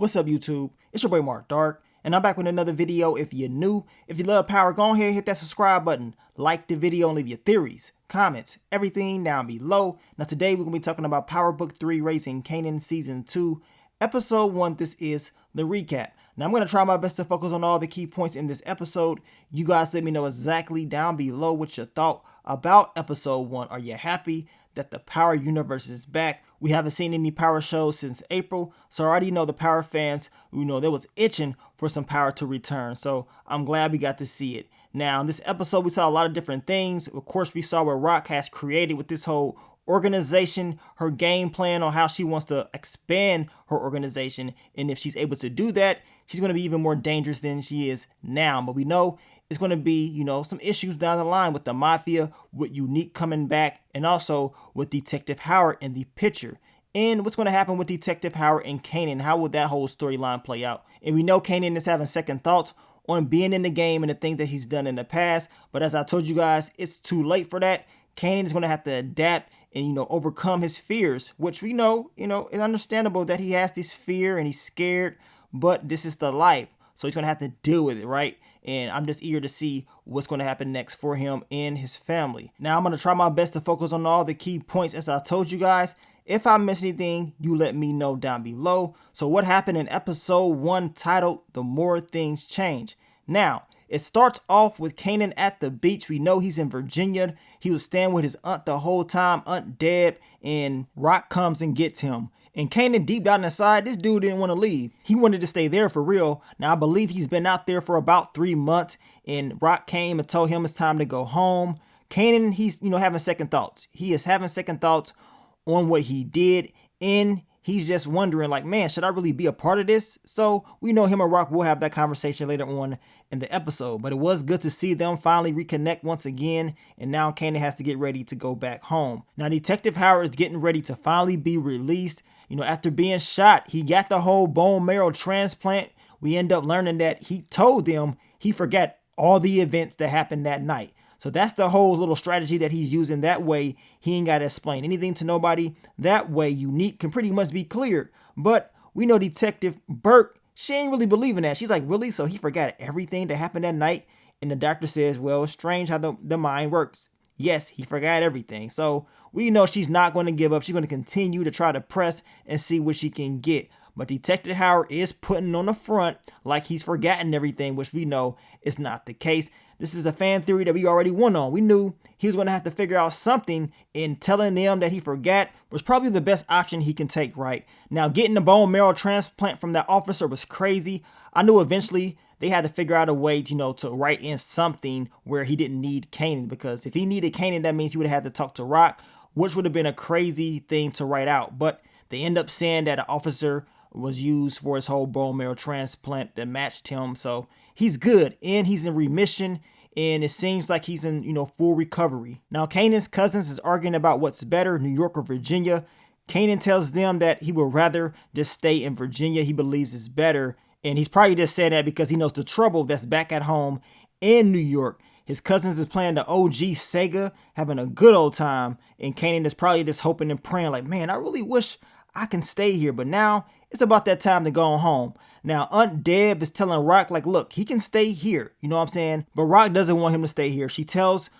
What's up, YouTube? It's your boy Mark Dark, and I'm back with another video. If you're new, if you love power, go ahead and hit that subscribe button, like the video, and leave your theories, comments, everything down below. Now today we're going to be talking about Power Book 3 Raising Kanan Season 2, Episode 1. This is the recap. Now I'm going to try my best to focus on all the key points in this episode. You guys let me know exactly down below what you thought about Episode 1. Are you happy that the Power universe is back? We haven't seen any Power shows since April, so I already know the Power fans, they was itching for some Power to return, so I'm glad we got to see it. Now, in this episode, we saw a lot of different things. Of course, we saw what Rock has created with this whole organization, her game plan on how she wants to expand her organization, and if she's able to do that, she's going to be even more dangerous than she is now. But we know it's going to be, some issues down the line with the Mafia, with Unique coming back, and also with Detective Howard in the picture. And what's going to happen with Detective Howard and Kanan? How will that whole storyline play out? And we know Kanan is having second thoughts on being in the game and the things that he's done in the past. But as I told you guys, it's too late for that. Kanan is going to have to adapt and, overcome his fears, which we know, it's understandable that he has this fear and he's scared, but this is the life. So he's going to have to deal with it, right? And I'm just eager to see what's going to happen next for him and his family. Now, I'm going to try my best to focus on all the key points as I told you guys. If I miss anything, you let me know down below. So what happened in episode 1 titled The More Things Change? Now, it starts off with Kanan at the beach. We know he's in Virginia. He was staying with his aunt the whole time, Aunt Deb, and Rock comes and gets him. And Kanan, deep down inside, this dude didn't want to leave. He wanted to stay there for real. Now, I believe he's been out there for about 3 months, and Rock came and told him it's time to go home. Kanan, he's, having second thoughts. He is having second thoughts on what he did, and he's just wondering, like, man, should I really be a part of this? So we know him and Rock will have that conversation later on in the episode. But it was good to see them finally reconnect once again, and now Kanan has to get ready to go back home. Now, Detective Howard is getting ready to finally be released. After being shot, he got the whole bone marrow transplant. We end up learning that he told them he forgot all the events that happened that night. So that's the whole little strategy that he's using. That way, he ain't got to explain anything to nobody. That way, Unique can pretty much be cleared. But we know Detective Burke, she ain't really believing that. She's like, really? So he forgot everything that happened that night? And the doctor says, well, it's strange how the mind works. Yes, he forgot everything. So we know she's not going to give up. She's going to continue to try to press and see what she can get. But Detective Howard is putting on the front like he's forgotten everything, which we know is not the case. This is a fan theory that we already won on. We knew he was going to have to figure out something, and telling them that he forgot was probably the best option he can take, right? Now, getting the bone marrow transplant from that officer was crazy. I knew eventually they had to figure out a way, to write in something where he didn't need Kanan, because if he needed Kanan, that means he would have had to talk to Rock, which would have been a crazy thing to write out. But they end up saying that an officer was used for his whole bone marrow transplant that matched him. So he's good, and he's in remission, and it seems like he's in, full recovery. Now, Kanan's cousins is arguing about what's better, New York or Virginia. Kanan tells them that he would rather just stay in Virginia. He believes it's better. And he's probably just saying that because he knows the trouble that's back at home in New York. His cousins is playing the OG Sega, having a good old time. And Kanan is probably just hoping and praying like, man, I really wish I can stay here. But now it's about that time to go home. Now, Aunt Deb is telling Rock, like, look, he can stay here. You know what I'm saying? But Rock doesn't want him to stay here. She tells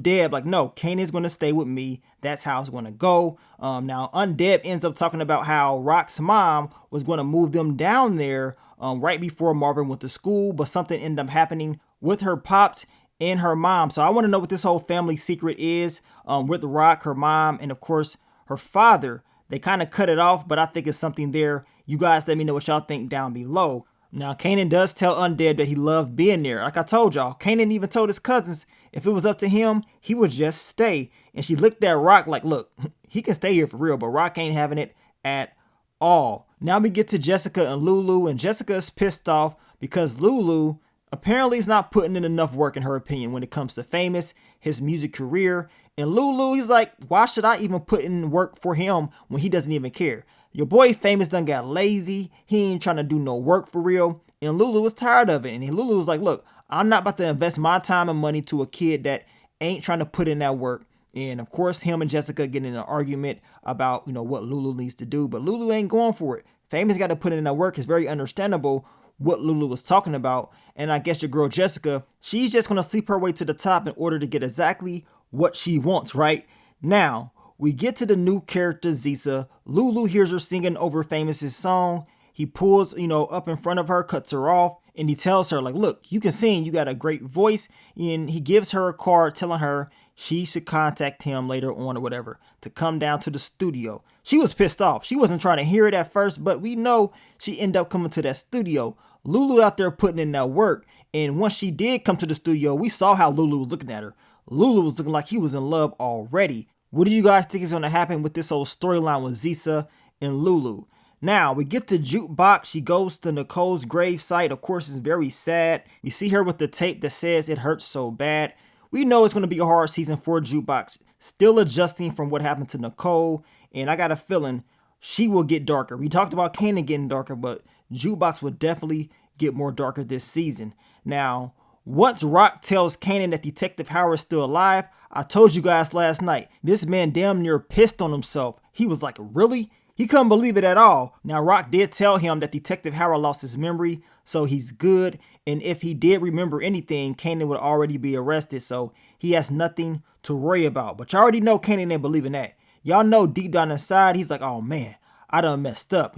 Deb, like, no, Kanan's going to stay with me. That's how it's going to go. Now, Aunt Deb ends up talking about how Rock's mom was going to move them down there right before Marvin went to school. But something ended up happening with her pops and her mom. So I want to know what this whole family secret is with Rock, her mom, and, of course, her father. They kind of cut it off, but I think it's something there. You guys let me know what y'all think down below. Now, Kanan does tell Aunt Deb that he loved being there. Like I told y'all, Kanan even told his cousins if it was up to him, he would just stay. And she looked at Rock like, look, he can stay here for real, but Rock ain't having it at all. Now we get to Jessica and Lulu, and Jessica is pissed off because Lulu apparently is not putting in enough work, in her opinion, when it comes to Famous, his music career. And Lulu, he's like, why should I even put in work for him when he doesn't even care? Your boy Famous done got lazy. He ain't trying to do no work for real. And Lulu was tired of it. And Lulu was like, look, I'm not about to invest my time and money to a kid that ain't trying to put in that work. And of course, him and Jessica get in an argument about, what Lulu needs to do. But Lulu ain't going for it. Famous got to put in that work. It's very understandable what Lulu was talking about. And I guess your girl Jessica, she's just going to sleep her way to the top in order to get exactly what she wants, right? Now, we get to the new character, Zisa. Lulu hears her singing over Famous's song. He pulls, up in front of her, cuts her off, and he tells her, like, look, you can sing, you got a great voice. And he gives her a card telling her she should contact him later on or whatever to come down to the studio. She was pissed off. She wasn't trying to hear it at first, but we know she ended up coming to that studio. Lulu out there putting in that work. And once she did come to the studio, we saw how Lulu was looking at her. Lulu was looking like he was in love already. What do you guys think is going to happen with this whole storyline with Zisa and Lulu? Now, we get to Jukebox. She goes to Nicole's grave site. Of course, it's very sad. We see her with the tape that says it hurts so bad. We know it's going to be a hard season for Jukebox. Still adjusting from what happened to Nicole. And I got a feeling she will get darker. We talked about Kanan getting darker, but Jukebox will definitely get more darker this season. Now, once Rock tells Kanan that Detective Howard is still alive, I told you guys last night, this man damn near pissed on himself. He was like, really? He couldn't believe it at all. Now, Rock did tell him that Detective Howard lost his memory, so he's good. And if he did remember anything, Kanan would already be arrested, so he has nothing to worry about. But you already know Kanan didn't believe in that. Y'all know deep down inside, he's like, oh man, I done messed up.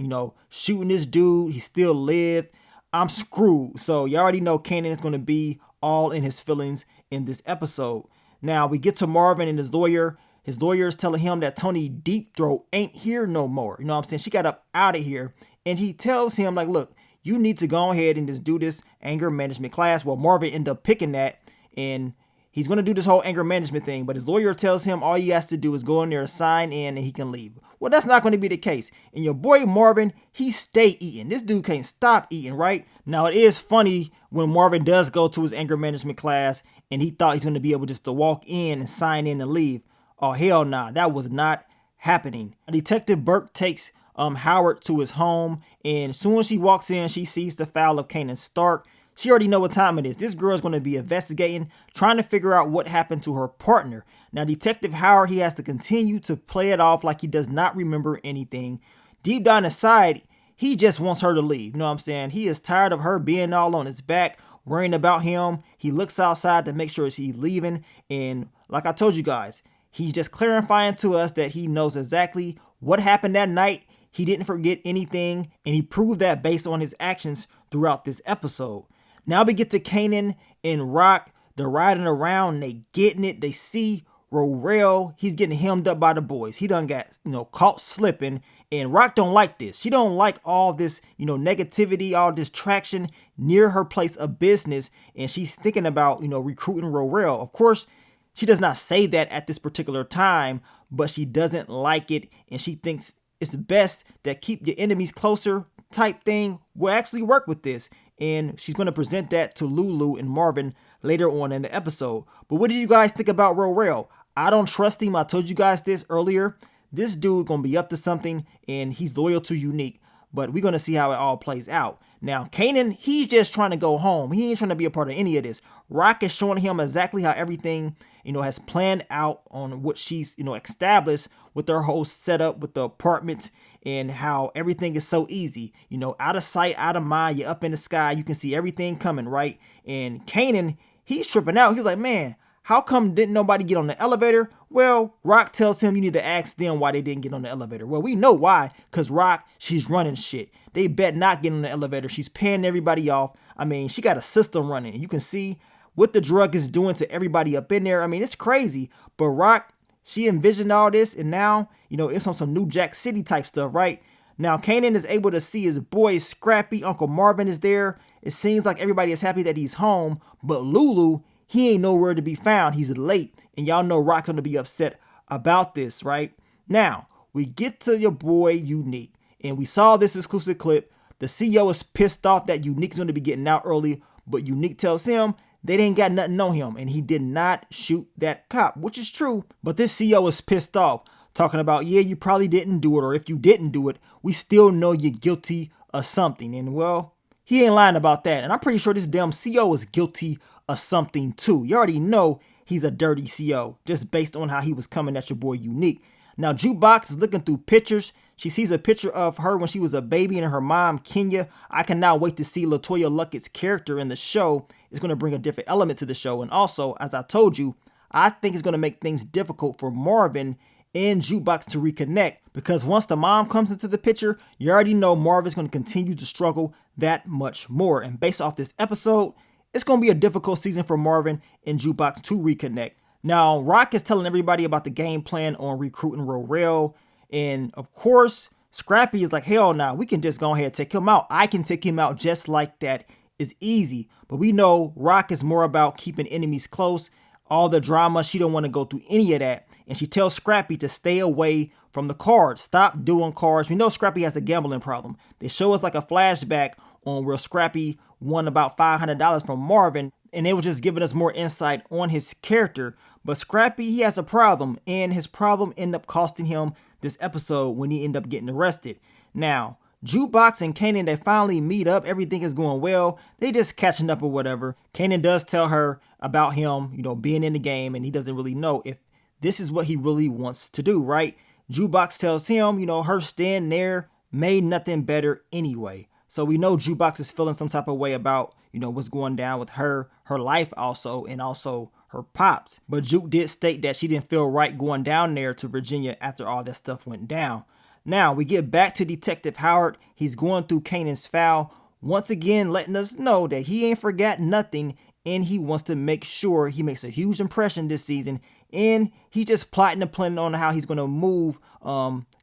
Shooting this dude, he still lived. I'm screwed. So you already know Kanan is going to be all in his feelings in this episode. Now, we get to Marvin and his lawyer. His lawyer is telling him that Tony Deep Throat ain't here no more. You know what I'm saying? She got up out of here. And he tells him, like, look, you need to go ahead and just do this anger management class. Well, Marvin ended up picking that. And he's going to do this whole anger management thing. But his lawyer tells him all he has to do is go in there, sign in, and he can leave. Well, that's not going to be the case. And your boy Marvin, he stay eating. This dude can't stop eating, right? Now, it is funny when Marvin does go to his anger management class and he thought he's going to be able just to walk in and sign in and leave. Oh, hell nah. That was not happening. Detective Burke takes Howard to his home, and as soon as she walks in, she sees the file of Kanan Stark. She already know what time it is. This girl is going to be investigating, trying to figure out what happened to her partner. Now, Detective Howard, he has to continue to play it off like he does not remember anything. Deep down inside, he just wants her to leave. You know what I'm saying? He is tired of her being all on his back, worrying about him. He looks outside to make sure she's leaving. And like I told you guys, he's just clarifying to us that he knows exactly what happened that night. He didn't forget anything, and he proved that based on his actions throughout this episode. Now we get to Kanan and Rock. They're riding around, they getting it. They see Rorel. He's getting hemmed up by the boys. He done got, caught slipping. And Rock don't like this. She don't like all this, negativity, all this traction near her place of business. And she's thinking about, recruiting Rorel. Of course, she does not say that at this particular time, but she doesn't like it. And she thinks it's best that keep your enemies closer type thing will actually work with this. And she's going to present that to Lulu and Marvin later on in the episode. But what do you guys think about Rorel? I don't trust him. I told you guys this earlier. This dude going to be up to something, and he's loyal to Unique. But we're going to see how it all plays out. Now, Kanan, he's just trying to go home. He ain't trying to be a part of any of this. Rock is showing him exactly how everything, has planned out on what she's, established with her whole setup with the apartments and how everything is so easy. Out of sight, out of mind, you're up in the sky. You can see everything coming, right? And Kanan, he's tripping out. He's like, man, how come didn't nobody get on the elevator? Well, Rock tells him you need to ask them why they didn't get on the elevator. Well, we know why, because Rock, she's running shit. They bet not get on the elevator. She's paying everybody off. I mean, she got a system running. You can see what the drug is doing to everybody up in there. I mean, it's crazy. But Rock, she envisioned all this, and now, it's on some New Jack City type stuff, right? Now, Kanan is able to see his boy Scrappy. Uncle Marvin is there. It seems like everybody is happy that he's home, but Lulu, he ain't nowhere to be found. He's late, and y'all know Rock's gonna be upset about this, right? Now, we get to your boy Unique, and we saw this exclusive clip. The CEO is pissed off that Unique's gonna be getting out early, but Unique tells him they didn't got nothing on him, and he did not shoot that cop, which is true. But this CEO is pissed off, talking about, yeah, you probably didn't do it, or if you didn't do it, we still know you're guilty of something. And well, he ain't lying about that. And I'm pretty sure this damn CEO is guilty of something too. You already know he's a dirty CEO, just based on how he was coming at your boy Unique. Now, Jukebox is looking through pictures. She sees a picture of her when she was a baby and her mom, Kenya. I cannot wait to see LaToya Luckett's character in the show. It's going to bring a different element to the show. And also, as I told you, I think it's going to make things difficult for Marvin and Jukebox to reconnect, because once the mom comes into the picture, you already know Marvin's going to continue to struggle that much more. And based off this episode, it's going to be a difficult season for Marvin and Jukebox to reconnect. Now, Rock is telling everybody about the game plan on recruiting Rorel. And of course, Scrappy is like, hell no, we can just go ahead and take him out. I can take him out just like that. It's easy. But we know Rock is more about keeping enemies close. All the drama, she don't want to go through any of that. And she tells Scrappy to stay away from the cards. Stop doing cards. We know Scrappy has a gambling problem. They show us like a flashback on where Scrappy won about $500 from Marvin, and they were just giving us more insight on his character. But Scrappy, he has a problem, and his problem ended up costing him this episode when he ended up getting arrested. Now, Jukebox and Kanan, they finally meet up. Everything is going well. They just catching up or whatever. Kanan does tell her about him, being in the game, and he doesn't really know if this is what he really wants to do, right? Jukebox tells him, her stand there made nothing better anyway. So we know Jukebox is feeling some type of way about, what's going down with her life also, and also her pops. But Juke did state that she didn't feel right going down there to Virginia after all that stuff went down. Now we get back to Detective Howard. He's going through Kanan's file, once again letting us know that he ain't forgot nothing, and he wants to make sure he makes a huge impression this season. And he's just plotting and planning on how he's going to move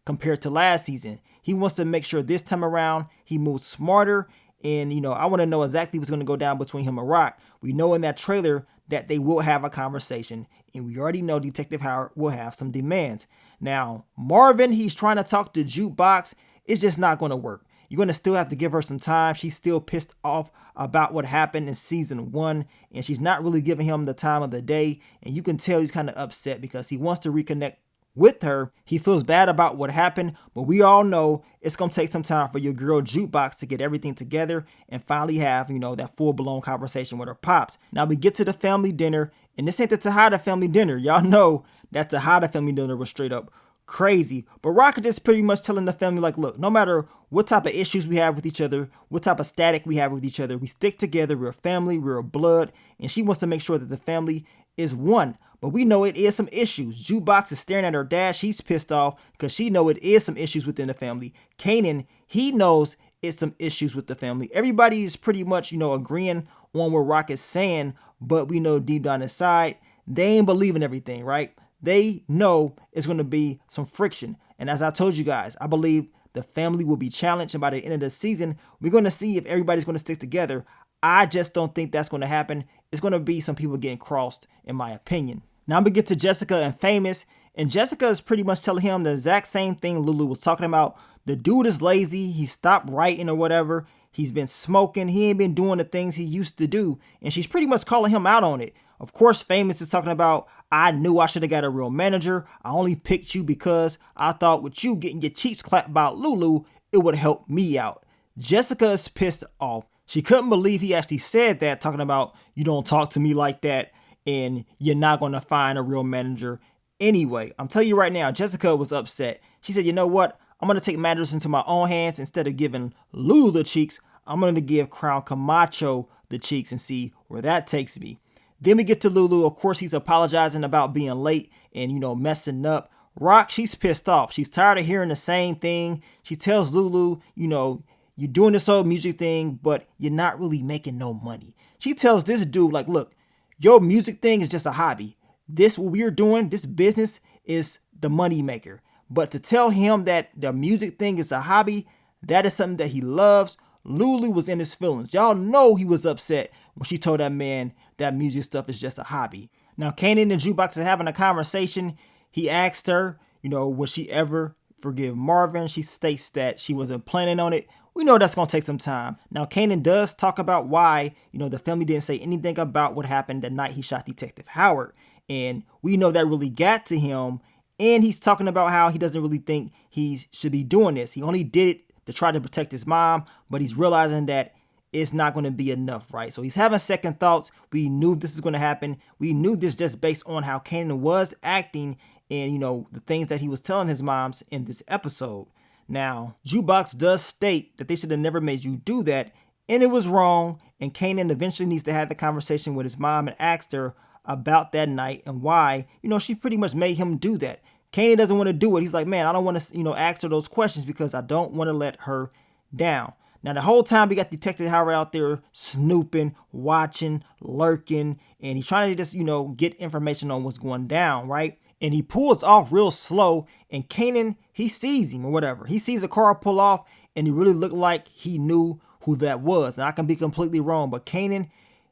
compared to last season. He wants to make sure this time around he moves smarter. And, I want to know exactly what's going to go down between him and Rock. We know in that trailer that they will have a conversation. And we already know Detective Howard will have some demands. Now, Marvin, he's trying to talk to Jukebox. It's just not going to work. You're going to still have to give her some time. She's still pissed off about what happened in season 1. And she's not really giving him the time of the day. And you can tell he's kind of upset because he wants to reconnect with her. He feels bad about what happened, but we all know it's going to take some time for your girl Jukebox to get everything together and finally have, that full-blown conversation with her pops. Now we get to the family dinner, and this ain't the Tejada family dinner. Y'all know that Tejada family dinner was straight up crazy. But Rock is just pretty much telling the family, like, look, no matter what type of issues we have with each other, what type of static we have with each other, we stick together, we're a family, we're a blood, and she wants to make sure that the family is one. But we know it is some issues. Jukebox is staring at her dad. She's pissed off because she know it is some issues within the family. Kanan, he knows it's some issues with the family. Everybody is pretty much, agreeing on what Rock is saying, but we know deep down inside, they ain't believing everything, right? They know it's going to be some friction. And as I told you guys, I believe the family will be challenged. And by the end of the season, we're going to see if everybody's going to stick together. I just don't think that's going to happen. It's going to be some people getting crossed, in my opinion. Now we get to Jessica and Famous, and Jessica is pretty much telling him the exact same thing Lulu was talking about. The dude is lazy. He stopped writing or whatever. He's been smoking. He ain't been doing the things he used to do. And she's pretty much calling him out on it. Of course, Famous is talking about, I knew I should have got a real manager. I only picked you because I thought with you getting your cheeks clapped about Lulu, it would help me out. Jessica is pissed off. She couldn't believe he actually said that, talking about, you don't talk to me like that, and you're not going to find a real manager anyway. I'm telling you right now, Jessica was upset. She said, you know what? I'm going to take matters into my own hands. Instead of giving Lulu the cheeks, I'm going to give Crown Camacho the cheeks and see where that takes me. Then we get to Lulu. Of course, he's apologizing about being late and, messing up. Rock, she's pissed off. She's tired of hearing the same thing. She tells Lulu, you're doing this whole music thing, but you're not really making no money. She tells this dude, like, look, your music thing is just a hobby. This, what we're doing, this business is the money maker. But to tell him that the music thing is a hobby, that is something that he loves. Lulu was in his feelings. Y'all know he was upset when she told that man that music stuff is just a hobby. Now, Kanan and Jukebox are having a conversation. He asked her, would she ever forgive Marvin? She states that she wasn't planning on it. We know that's going to take some time. Now, Kanan does talk about why, the family didn't say anything about what happened that night he shot Detective Howard. And we know that really got to him. And he's talking about how he doesn't really think he should be doing this. He only did it to try to protect his mom, but he's realizing that it's not going to be enough, right? So he's having second thoughts. We knew this was going to happen. We knew this just based on how Kanan was acting and, the things that he was telling his moms in this episode. Now, Jukebox does state that they should have never made you do that, and it was wrong, and Kanan eventually needs to have the conversation with his mom and asked her about that night and why, she pretty much made him do that. Kanan doesn't want to do it. He's like, man, I don't want to, ask her those questions because I don't want to let her down. Now, the whole time we got Detective Howard out there snooping, watching, lurking, and he's trying to just, get information on what's going down, right? And he pulls off real slow, and Kanan, he sees him or whatever. He sees the car pull off, and he really looked like he knew who that was. And I can be completely wrong, but Kanan,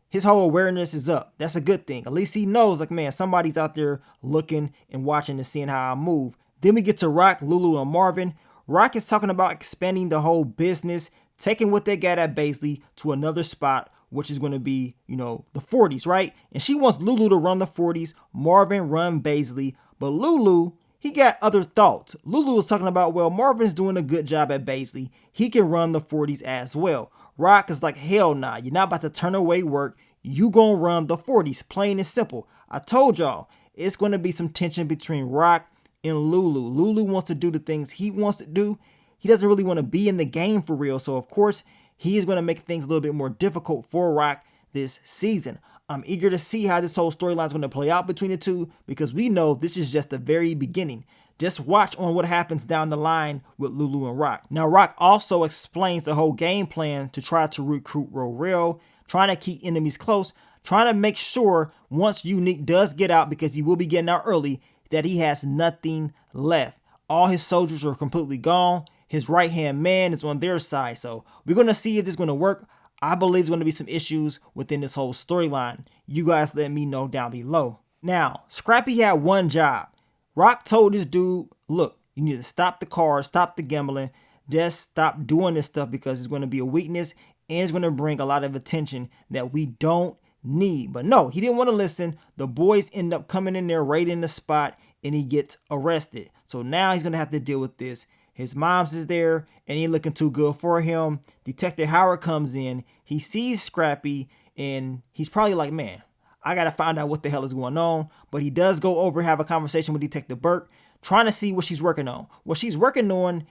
his whole awareness is up. That's a good thing. At least he knows, like, man, somebody's out there looking and watching and seeing how I move. Then we get to Rock, Lulu, and Marvin. Rock is talking about expanding the whole business, taking what they got at Baisley to another spot, which is going to be, the 40s, right? And she wants Lulu to run the 40s, Marvin run Baisley. But Lulu, he got other thoughts. Lulu was talking about, well, Marvin's doing a good job at Baisley. He can run the 40s as well. Rock is like, hell nah, you're not about to turn away work. You gonna run the 40s, plain and simple. I told y'all, it's going to be some tension between Rock and Lulu. Lulu wants to do the things he wants to do. He doesn't really want to be in the game for real. So, of course, he is going to make things a little bit more difficult for Rock this season. I'm eager to see how this whole storyline is going to play out between the two because we know this is just the very beginning. Just watch on what happens down the line with Lulu and Rock. Now, Rock also explains the whole game plan to try to recruit Rorel, trying to keep enemies close, trying to make sure once Unique does get out, because he will be getting out early, that he has nothing left. All his soldiers are completely gone. His right-hand man is on their side. So we're going to see if this is going to work. I believe there's going to be some issues within this whole storyline. You guys let me know down below. Now, Scrappy had one job. Rock told this dude, look, you need to stop the cars, stop the gambling, just stop doing this stuff because it's going to be a weakness and it's going to bring a lot of attention that we don't need. But no, he didn't want to listen. The boys end up coming in there, raiding the spot, and he gets arrested. So now he's going to have to deal with this. His mom's is there and ain't looking too good for him. Detective Howard comes in. He sees Scrappy and he's probably like, man, I got to find out what the hell is going on. But he does go over, have a conversation with Detective Burke, trying to see what she's working on. Well, she's working on,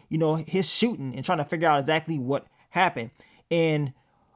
his shooting and trying to figure out exactly what happened. And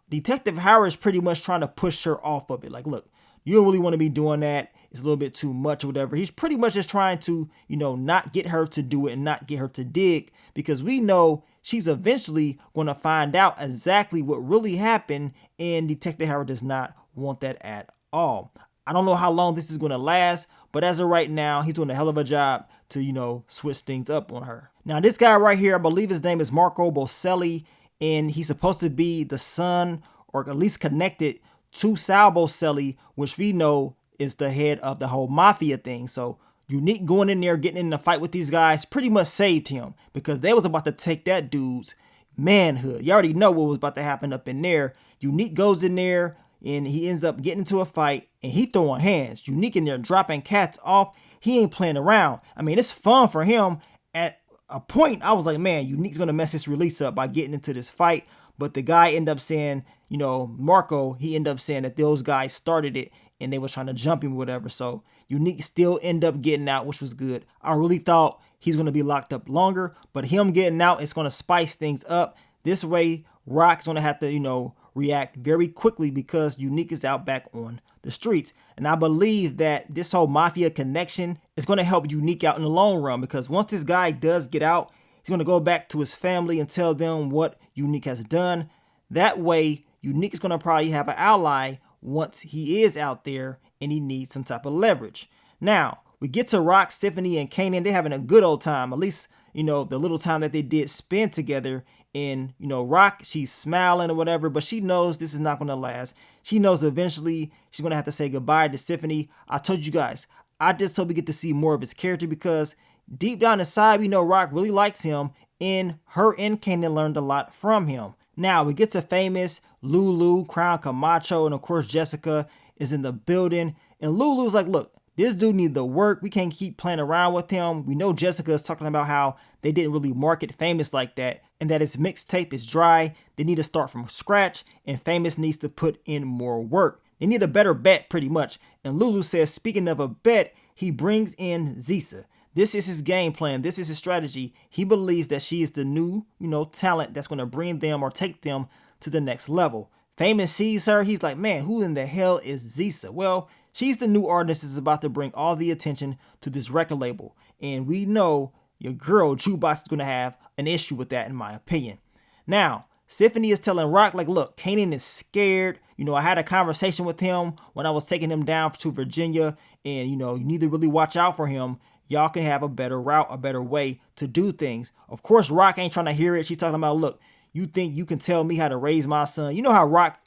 Detective Howard is pretty much trying to push her off of it. Like, look, you don't really want to be doing that. It's a little bit too much or whatever. He's pretty much just trying to, not get her to do it and not get her to dig, because we know she's eventually going to find out exactly what really happened, and Detective Howard does not want that at all. I don't know how long this is going to last, but as of right now, he's doing a hell of a job to, switch things up on her. Now, this guy right here, I believe his name is Marco Boselli, and he's supposed to be the son or at least connected to Sal Boselli, which we know is the head of the whole mafia thing. So Unique going in there, getting in the fight with these guys pretty much saved him because they was about to take that dude's manhood. You already know what was about to happen up in there. Unique goes in there and he ends up getting into a fight and he throwing hands. Unique in there dropping cats off. He ain't playing around. I mean, it's fun for him. At a point, I was like, man, Unique's going to mess his release up by getting into this fight. But the guy ended up saying, Marco, he ended up saying that those guys started it and they was trying to jump him or whatever. So Unique still ended up getting out, which was good. I really thought he's going to be locked up longer, but him getting out is going to spice things up. This way, Rock's going to have to, react very quickly because Unique is out back on the streets. And I believe that this whole mafia connection is going to help Unique out in the long run, because once this guy does get out, he's going to go back to his family and tell them what Unique has done. That way, Unique is going to probably have an ally once he is out there and he needs some type of leverage. Now, we get to Rock, Symphony, and Kanan. They're having a good old time. At least, the little time that they did spend together. And, Rock, she's smiling or whatever, but she knows this is not going to last. She knows eventually she's going to have to say goodbye to Symphony. I told you guys, I just hope we get to see more of his character, because deep down inside, we know Rock really likes him, and her and Kanan learned a lot from him. Now, we get to famous Lulu, Crown Camacho, and of course, Jessica is in the building. And Lulu's like, look, this dude needs to work. We can't keep playing around with him. We know Jessica is talking about how they didn't really market Famous like that, and that his mixtape is dry. They need to start from scratch, and Famous needs to put in more work. They need a better bet, pretty much. And Lulu says, speaking of a bet, he brings in Zisa. This is his game plan. This is his strategy. He believes that she is the new, talent that's going to bring them or take them to the next level. Famous sees her. He's like, man, who in the hell is Zisa? Well, she's the new artist that's about to bring all the attention to this record label. And we know your girl, Jukebox, is going to have an issue with that, in my opinion. Now, Symphony is telling Rock, like, look, Kanan is scared. I had a conversation with him when I was taking him down to Virginia. And, you need to really watch out for him. Y'all can have a better route, a better way to do things. Of course, Rock ain't trying to hear it. She's talking about, look, you think you can tell me how to raise my son? You know how Rock,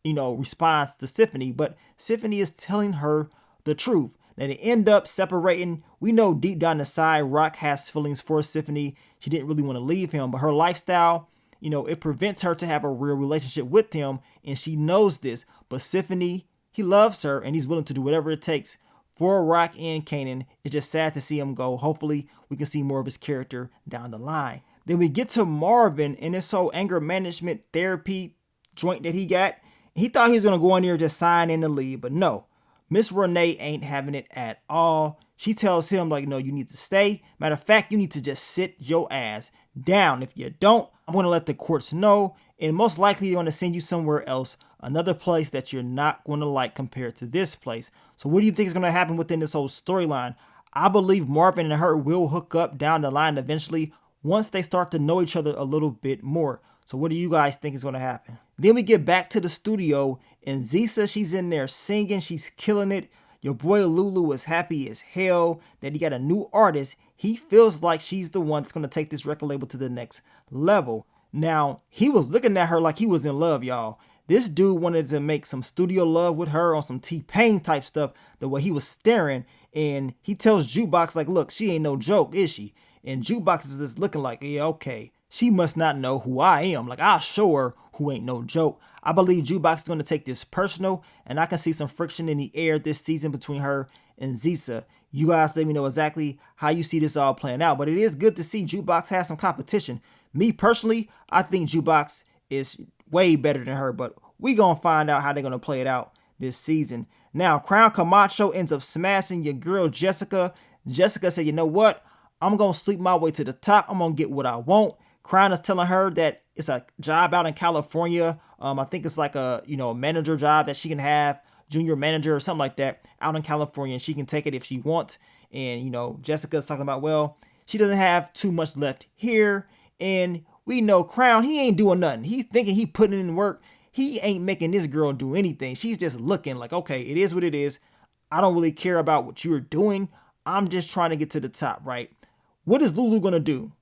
responds to Symphony, but Symphony is telling her the truth. Now, they end up separating. We know deep down inside, Rock has feelings for Symphony. She didn't really want to leave him, but her lifestyle, it prevents her to have a real relationship with him, and she knows this. But Symphony, he loves her, and he's willing to do whatever it takes for Rock and Kanan. It's just sad to see him go. Hopefully, we can see more of his character down the line. Then we get to Marvin and this whole anger management therapy joint that he got. He thought he was going to go in there and just sign in the lead, but no. Miss Renee ain't having it at all. She tells him, like, no, you need to stay. Matter of fact, you need to just sit your ass down. If you don't, I'm going to let the courts know, and most likely they're going to send you somewhere else, another place that you're not going to like compared to this place. So what do you think is going to happen within this whole storyline? I believe Marvin and her will hook up down the line eventually once they start to know each other a little bit more. So what do you guys think is going to happen? Then we get back to the studio, and Zisa, she's in there singing. She's killing it. Your boy Lulu is happy as hell that he got a new artist. He feels like she's the one that's going to take this record label to the next level. Now, he was looking at her like he was in love, y'all. This dude wanted to make some studio love with her on some T-Pain type stuff, the way he was staring. And he tells Jukebox, like, look, she ain't no joke, is she? And Jukebox is just looking like, yeah, okay. She must not know who I am. Like, I'll show her who ain't no joke. I believe Jukebox is going to take this personal, and I can see some friction in the air this season between her and Zisa. You guys let me know exactly how you see this all playing out. But it is good to see Jukebox has some competition. Me personally, I think Jukebox is way better than her, but we gonna find out how they're gonna play it out this season. Now, Crown Camacho ends up smashing your girl Jessica. Jessica said, you know what? I'm gonna sleep my way to the top. I'm gonna get what I want. Crown is telling her that it's a job out in California. I think it's like a manager job that she can have, junior manager or something like that, out in California, and she can take it if she wants. And Jessica's talking about, well, she doesn't have too much left here, and we know Crown, he ain't doing nothing. He's thinking he putting in work. He ain't making this girl do anything. She's just looking like, okay, it is what it is. I don't really care about what you're doing. I'm just trying to get to the top, right? What is Lulu gonna do?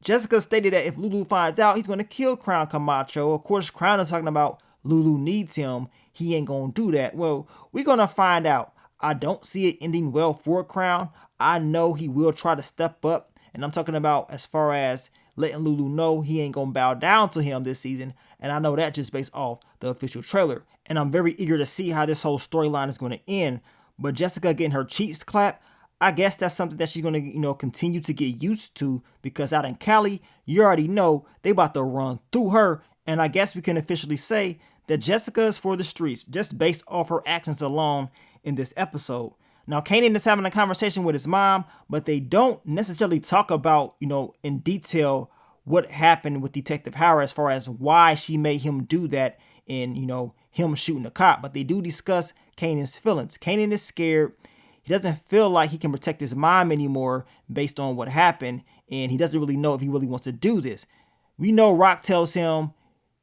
Jessica stated that if Lulu finds out, he's going to kill Crown Camacho. Of course, Crown is talking about Lulu needs him. He ain't going to do that. Well, we're going to find out. I don't see it ending well for Crown. I know he will try to step up. And I'm talking about as far as letting Lulu know he ain't going to bow down to him this season. And I know that just based off the official trailer. And I'm very eager to see how this whole storyline is going to end. But Jessica getting her cheeks clapped, I guess that's something that she's going to, continue to get used to, because out in Cali, you already know they about to run through her. And I guess we can officially say that Jessica is for the streets, just based off her actions alone in this episode. Now, Kanan is having a conversation with his mom, but they don't necessarily talk about, in detail what happened with Detective Howard as far as why she made him do that and, him shooting the cop. But they do discuss Kanan's feelings. Kanan is scared. He doesn't feel like he can protect his mom anymore based on what happened, and he doesn't really know if he really wants to do this. We know Rock tells him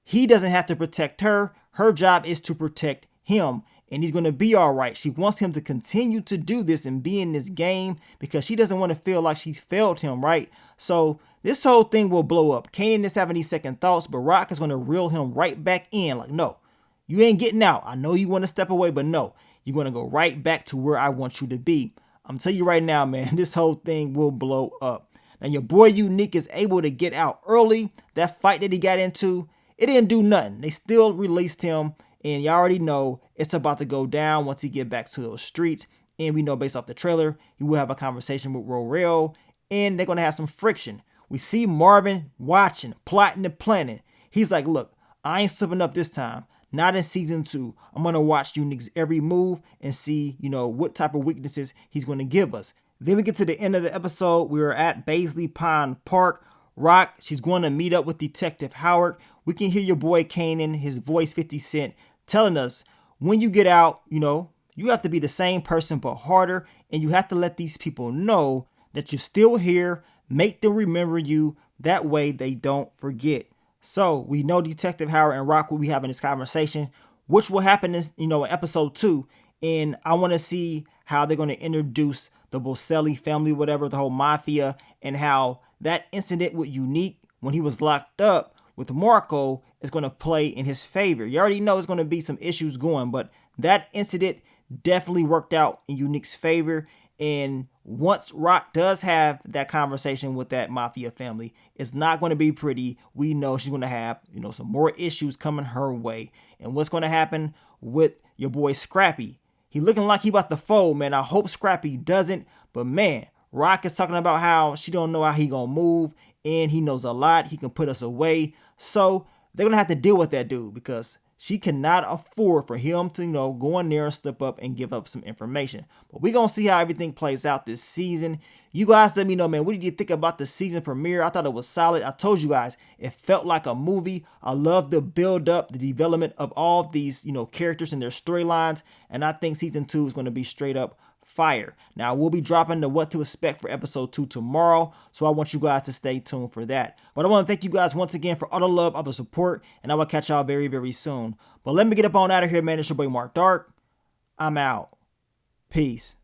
he doesn't have to protect her. Her job is to protect him, and he's going to be all right. She wants him to continue to do this and be in this game because she doesn't want to feel like she failed him, right? So this whole thing will blow up. Kanan is having these second thoughts, but Rock is going to reel him right back in. Like, no, you ain't getting out. I know you want to step away, but no. You're going to go right back to where I want you to be. I'm telling you right now, man, this whole thing will blow up. Now, your boy Unique is able to get out early. That fight that he got into, it didn't do nothing. They still released him, and you already know it's about to go down once he get back to those streets. And we know based off the trailer, he will have a conversation with Royale, and they're going to have some friction. We see Marvin watching, plotting and planning. He's like, look, I ain't slipping up this time. Not in season 2. I'm going to watch Unique's every move and see, what type of weaknesses he's going to give us. Then we get to the end of the episode. We are at Baisley Pond Park. Rock, she's going to meet up with Detective Howard. We can hear your boy Kanan, his voice 50 Cent, telling us when you get out, you have to be the same person but harder, and you have to let these people know that you're still here. Make them remember you. That way they don't forget. So we know Detective Howard and Rock will be having this conversation, which will happen in episode 2. And I want to see how they're going to introduce the Boselli family, whatever, the whole mafia, and how that incident with Unique when he was locked up with Marco is going to play in his favor. You already know there's going to be some issues going, but that incident definitely worked out in Unique's favor. And once Rock does have that conversation with that mafia family, it's not going to be pretty. We know she's going to have, some more issues coming her way. And what's going to happen with your boy Scrappy? He looking like he about to fold, man. I hope Scrappy doesn't. But man, Rock is talking about how she don't know how he gonna move, and he knows a lot. He can put us away. So they're gonna have to deal with that dude because she cannot afford for him to, go in there and step up and give up some information. But we're gonna see how everything plays out this season. You guys let me know, man, what did you think about the season premiere? I thought it was solid. I told you guys, it felt like a movie. I love the build up, the development of all these, characters and their storylines. And I think season 2 is gonna be straight up fire. Now, we'll be dropping the what to expect for episode 2 tomorrow, so I want you guys to stay tuned for that. But I want to thank you guys once again for all the love, all the support, and I will catch y'all very, very soon. But let me get up on out of here, man. It's your boy Mark Dark. I'm out. Peace.